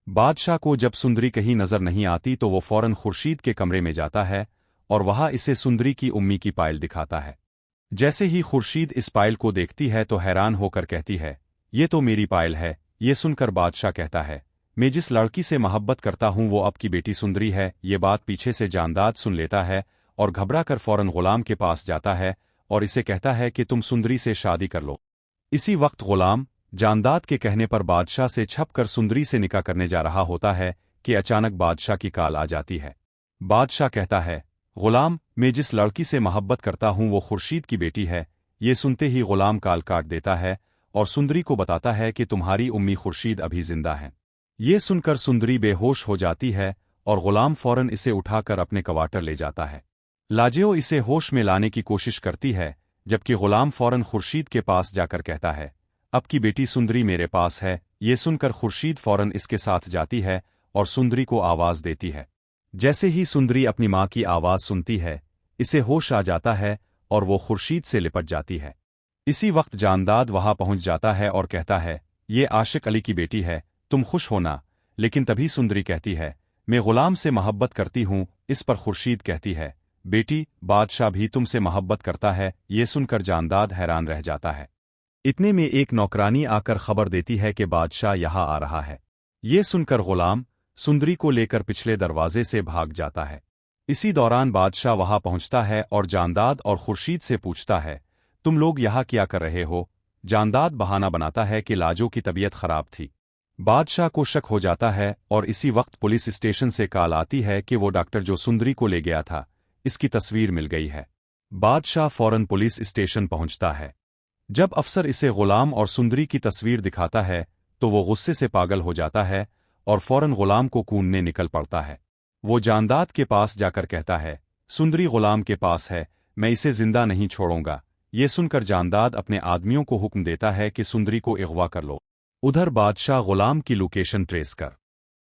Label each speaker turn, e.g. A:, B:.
A: बादशाह को जब सुंदरी कहीं नजर नहीं आती तो वो फौरन खुर्शीद के कमरे में जाता है और वहां इसे सुंदरी की उम्मी की पायल दिखाता है। जैसे ही खुर्शीद इस पायल को देखती है तो हैरान होकर कहती है, ये तो मेरी पायल है। ये सुनकर बादशाह कहता है, मैं जिस लड़की से मोहब्बत करता हूं वो आपकी बेटी सुंदरी है। ये बात पीछे से जांदाद सुन लेता है और घबराकर फौरन गुलाम के पास जाता है और इसे कहता है कि तुम सुंदरी से शादी कर लो। इसी वक्त गुलाम जांदाद के कहने पर बादशाह से छपकर सुंदरी से निकाह करने जा रहा होता है कि अचानक बादशाह की कॉल आ जाती है। बादशाह कहता है, गुलाम, मैं जिस लड़की से मोहब्बत करता हूं वो खुर्शीद की बेटी है। ये सुनते ही गुलाम कॉल काट देता है और सुंदरी को बताता है कि तुम्हारी उम्मी खुर्शीद अभी जिंदा है। ये सुनकर सुंदरी बेहोश हो जाती है और गुलाम फौरन इसे उठाकर अपने क्वार्टर ले जाता है। लाजेओ इसे होश में लाने की कोशिश करती है, जबकि गुलाम फौरन खुर्शीद के पास जाकर कहता है, अब की बेटी सुंदरी मेरे पास है। ये सुनकर खुर्शीद फौरन इसके साथ जाती है और सुंदरी को आवाज देती है। जैसे ही सुंदरी अपनी मां की आवाज सुनती है, इसे होश आ जाता है और वो खुर्शीद से लिपट जाती है। इसी वक्त जांदाद वहां पहुंच जाता है और कहता है, ये आशिक अली की बेटी है, तुम खुश होना। लेकिन तभी सुंदरी कहती है, मैं गुलाम से मोहब्बत करती हूं। इस पर खुर्शीद कहती है, बेटी, बादशाह भी तुमसे मोहब्बत करता है। ये सुनकर जांदाद हैरान रह जाता है। इतने में एक नौकरानी आकर खबर देती है कि बादशाह यहां आ रहा है। ये सुनकर गुलाम सुंदरी को लेकर पिछले दरवाजे से भाग जाता है। इसी दौरान बादशाह वहां पहुंचता है और जांदाद और खुर्शीद से पूछता है, तुम लोग यहां क्या कर रहे हो? जांदाद बहाना बनाता है कि लाजो की तबीयत खराब थी। बादशाह को शक हो जाता है और इसी वक्त पुलिस स्टेशन से कॉल आती है कि वो डॉक्टर जो सुंदरी को ले गया था, इसकी तस्वीर मिल गई है। बादशाह फौरन पुलिस स्टेशन पहुंचता है। जब अफसर इसे गुलाम और सुंदरी की तस्वीर दिखाता है तो वो गुस्से से पागल हो जाता है और फौरन गुलाम को कूदने निकल पड़ता है। वो जांदाद के पास जाकर कहता है, सुंदरी गुलाम के पास है, मैं इसे जिंदा नहीं छोड़ूंगा। ये सुनकर जांदाद अपने आदमियों को हुक्म देता है कि सुंदरी को अगवा कर लो। उधर बादशाह गुलाम की लोकेशन ट्रेस कर